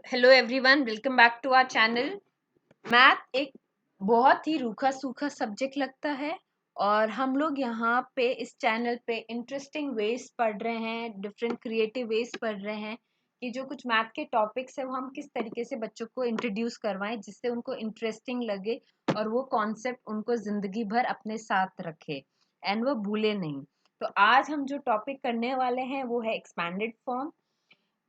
Hello everyone, welcome back to our channel. Math एक बहुत ही रूखा सूखा सब्जेक्ट लगता है और हम लोग यहाँ पे इस चैनल पे इंटरेस्टिंग वेज पढ़ रहे हैं, डिफरेंट क्रिएटिव वेज पढ़ रहे हैं कि जो कुछ मैथ के टॉपिक्स है वो हम किस तरीके से बच्चों को इंट्रोड्यूस करवाएं जिससे उनको इंटरेस्टिंग लगे और वो कॉन्सेप्ट उनको जिंदगी भर अपने साथ रखे एंड वो भूले नहीं। तो आज हम जो टॉपिक करने वाले हैं वो है एक्सपैंडेड फॉर्म।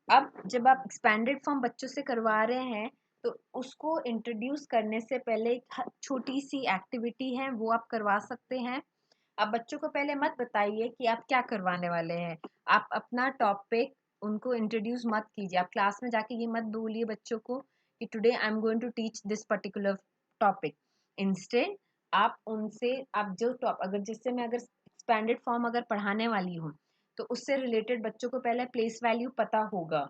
अब जब आप एक्सपैंडेड फॉर्म बच्चों से करवा रहे हैं तो उसको इंट्रोड्यूस करने से पहले एक छोटी सी एक्टिविटी है वो आप करवा सकते हैं। आप बच्चों को पहले मत बताइए कि आप क्या करवाने वाले हैं। आप अपना टॉपिक उनको इंट्रोड्यूस मत कीजिए। आप क्लास में जाके ये मत बोलिए बच्चों को कि today I am going to teach this particular topic. Instead आप उनसे आप जो टॉप अगर जिससे मैं अगर एक्सपैंडेड फॉर्म अगर पढ़ाने वाली हूँ तो उससे रिलेटेड बच्चों को पहले प्लेस वैल्यू पता होगा,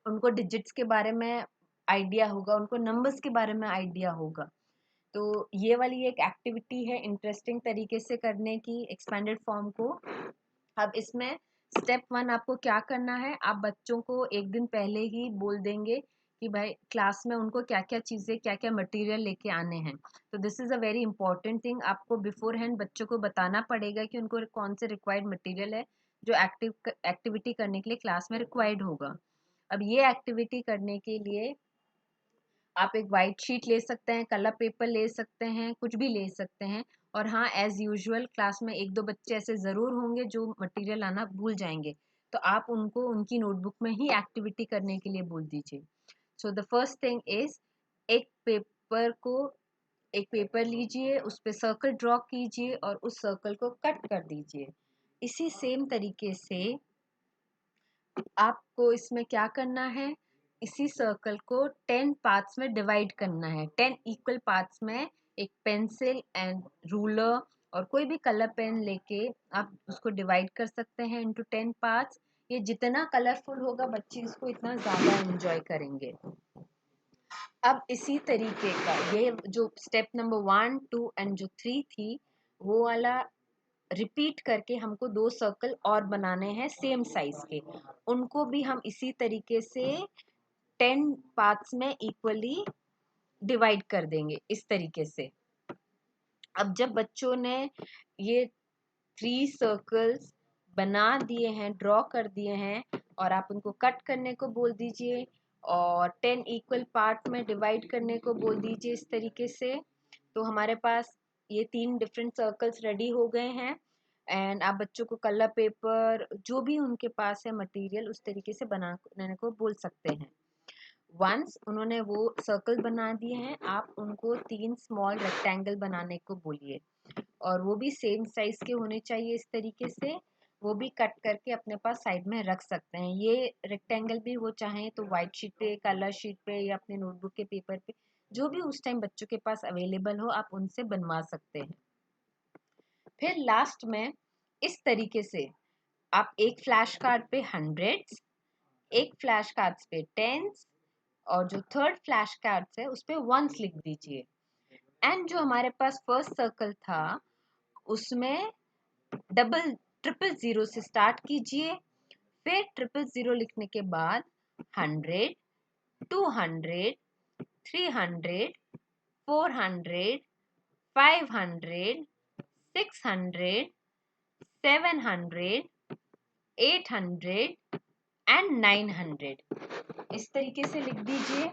उनको डिजिट्स के बारे में आइडिया होगा, उनको नंबर्स के बारे में आइडिया होगा। तो ये वाली एक एक्टिविटी है इंटरेस्टिंग तरीके से करने की एक्सपैंडेड फॉर्म को। अब इसमें स्टेप 1 आपको क्या करना है, आप बच्चों को एक दिन पहले ही बोल देंगे कि भाई क्लास में उनको क्या क्या चीज़ें क्या क्या मटेरियल लेके आने हैं। तो this is a very important thing. आपको बिफोर हैंड बच्चों को बताना पड़ेगा कि उनको कौन से रिक्वायर्ड मटेरियल है जो एक्टिविटी करने के लिए क्लास में रिक्वायर्ड होगा। अब ये एक्टिविटी करने के लिए आप एक वाइट शीट ले सकते हैं, कलर पेपर ले सकते हैं, कुछ भी ले सकते हैं। और हाँ, एज यूजुअल क्लास में एक दो बच्चे ऐसे ज़रूर होंगे जो मटेरियल लाना भूल जाएंगे, तो आप उनको उनकी नोटबुक में ही एक्टिविटी करने के लिए बोल दीजिए। So the first thing is एक पेपर को एक पेपर लीजिए, उस पे सर्कल ड्रॉ कीजिए और उस सर्कल को कट कर दीजिए। इसी सेम तरीके से आपको इसमें क्या करना है, इसी सर्कल को 10 पार्ट्स में डिवाइड करना है। 10 इक्वल पार्ट्स में एक पेंसिल एंड रूलर और कोई भी कलर पेन लेके आप उसको डिवाइड कर सकते हैं इनटू 10 पार्ट्स। ये जितना कलरफुल होगा बच्चे इसको इतना ज़्यादा एंजॉय करेंगे। अब इसी तरीके का ये जो स्टेप नंबर 1, 2 एंड जो 3 थी वो वाला रिपीट करके हमको 2 सर्कल और बनाने हैं सेम साइज के। उनको भी हम इसी तरीके से 10 पार्ट्स में इक्वली डिवाइड कर देंगे इस तरीके से। अब जब बच्चों ने ये 3 सर्कल्स बना दिए हैं, ड्रॉ कर दिए हैं और आप उनको कट करने को बोल दीजिए और 10 इक्वल पार्ट में डिवाइड करने को बोल दीजिए इस तरीके से। तो हमारे पास ये 3 डिफरेंट सर्कल्स रेडी हो गए हैं एंड आप बच्चों को कलर पेपर जो भी उनके पास है मटेरियल उस तरीके से बनाने को बोल सकते हैं। वंस उन्होंने वो सर्कल बना दिए हैं आप उनको 3 स्मॉल रेक्टेंगल बनाने को बोलिए और वो भी सेम साइज के होने चाहिए इस तरीके से। वो भी कट करके अपने पास साइड में रख सकते हैं। ये रेक्टेंगल भी वो चाहें तो वाइट शीट पे, कलर शीट पे या अपने नोटबुक के पेपर पे जो भी उस टाइम बच्चों के पास अवेलेबल हो आप उनसे बनवा सकते हैं। फिर लास्ट में इस तरीके से आप एक फ्लैश कार्ड पे 100s, एक फ्लैश कार्ड पे 10s और जो थर्ड फ्लैश कार्ड है उस पे 1s लिख दीजिए। एंड जो हमारे पास फर्स्ट सर्कल था उसमें डबल ट्रिपल जीरो से स्टार्ट कीजिए। फिर ट्रिपल जीरो लिखने के बाद 100, 200, 300, 400, 500, 600, 700, 800 एंड 900 इस तरीके से लिख दीजिए।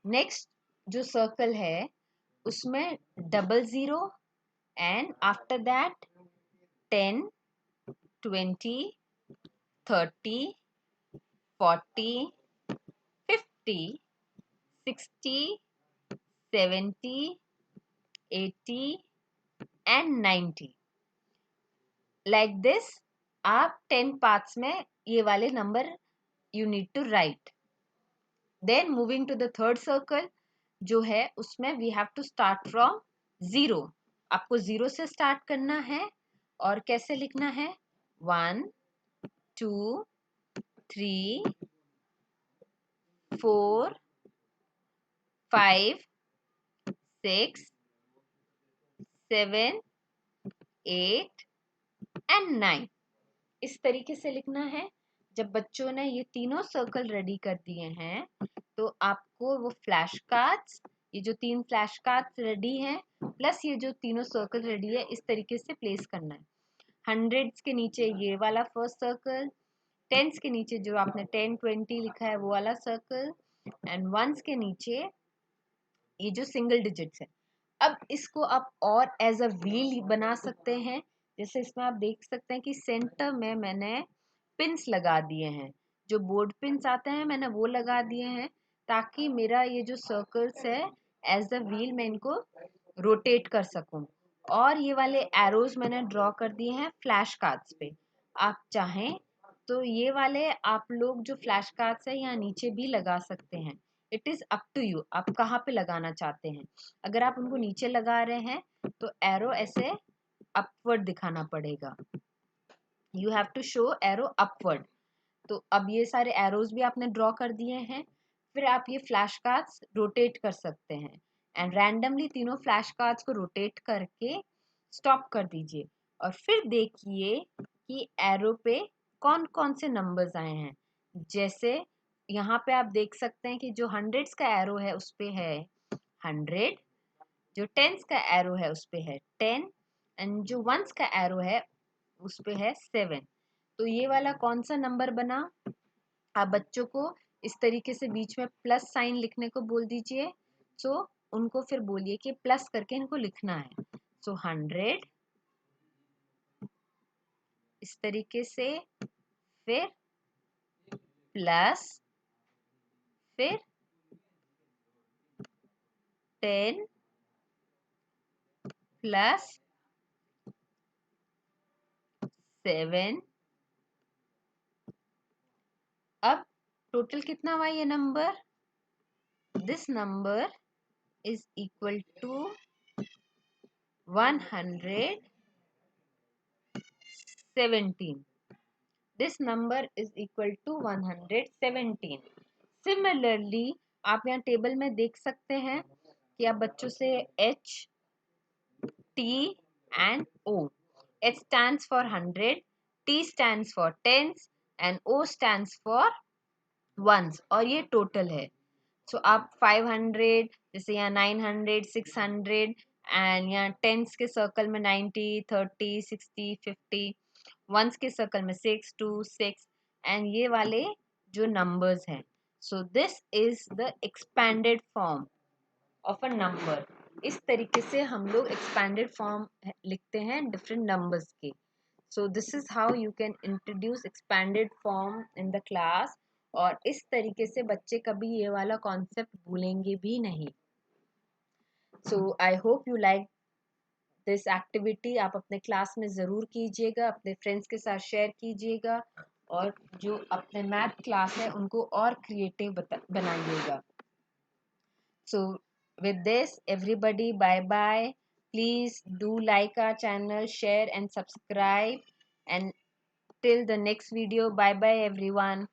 नेक्स्ट जो सर्कल है उसमें double zero and after that 10, 20, 30, 40, 50, 60, 70, 80 and 90 like this. आप 10 पार्ट्स में ये वाले number you need to write. Then moving to the third circle जो है उसमें we have to start from 0। आपको 0 से स्टार्ट करना है और कैसे लिखना है 1, 2, 3, 4, 5, 6, 7, 8 एंड 9 इस तरीके से लिखना है। जब बच्चों ने ये तीनों सर्कल रेडी कर दिए हैं तो आपको वो फ्लैश कार्ड्स, ये जो 3 फ्लैश कार्ड्स रेडी हैं प्लस ये जो तीनों सर्कल रेडी है, इस तरीके से प्लेस करना है। हंड्रेड्स के नीचे ये वाला फर्स्ट सर्कल, टेंस के नीचे जो आपने 10 20 लिखा है वो वाला सर्कल, एंड वंस के नीचे ये जो सिंगल डिजिट्स है। अब इसको आप और एज अ व्हील बना सकते हैं। जैसे इसमें आप देख सकते हैं कि सेंटर में मैंने पिंस लगा दिए हैं, जो बोर्ड पिंस आते हैं मैंने वो लगा दिए हैं, ताकि मेरा ये जो सर्कल्स है एज अ व्हील मैं इनको रोटेट कर सकूं। और ये वाले एरोज मैंने ड्रॉ कर दिए हैं फ्लैश कार्ड्स पे। आप चाहें तो ये वाले आप लोग जो फ्लैश कार्ड्स है यहाँ नीचे भी लगा सकते हैं। It is up to you, आप कहाँ पे लगाना चाहते हैं। अगर आप उनको नीचे लगा रहे हैं तो एरो ऐसे अपवर्ड दिखाना पड़ेगा, you have to show arrow upward. तो अब ये सारे एरोज भी आपने ड्रॉ कर दिए हैं। फिर आप ये फ्लैश कार्ड्स रोटेट कर सकते हैं, एंड रैंडमली तीनों फ्लैश कार्ड्स को रोटेट करके स्टॉप कर दीजिए। और फिर देखिए कि एरो पे कौन कौन से नंबर्स आए हैं। जैसे यहाँ पे आप देख सकते हैं कि जो हंड्रेड्स का एरो है उस पे है 100, जो टेंस का एरो है उस पे है 10, एंड जो वंस का एरो है उस पे है 7। तो ये वाला कौन सा नंबर बना। आप बच्चों को इस तरीके से बीच में प्लस साइन लिखने को बोल दीजिए। सो उनको फिर बोलिए कि प्लस करके इनको लिखना है। सो 100 इस तरीके से, फिर प्लस, फिर 10 प्लस 7। अब टोटल कितना हुआ ये number. This number is equal to 117. This number is equal to 117. Similarly, आप यहाँ टेबल में देख सकते हैं कि आप बच्चों से H, T and O. H stands for 100, T stands for tens and O stands for ones, और ये टोटल है। सो आप 500, जैसे यहाँ 900, 600, एंड यहाँ टेंस के सर्कल में 90, 30, 60, 50, वंस के सर्कल में 6, 2, 6, एंड ये वाले जो नंबर्स हैं। So this is the expanded form of a number. इस तरीके से हम लोग एक्सपैंडेड फॉर्म लिखते हैं डिफरेंट नंबर्स के। So this is how you can introduce expanded form in the class. और इस तरीके से बच्चे कभी ये वाला कॉन्सेप्ट भूलेंगे भी नहीं। So I hope you like this activity. आप अपने क्लास में ज़रूर कीजिएगा, अपने फ्रेंड्स के साथ शेयर कीजिएगा, और जो अपने मैथ क्लास है उनको और क्रिएटिव बनाइएगा। सो with this, everybody, bye bye. Please do like our channel, share and subscribe, and till the next video, bye bye everyone.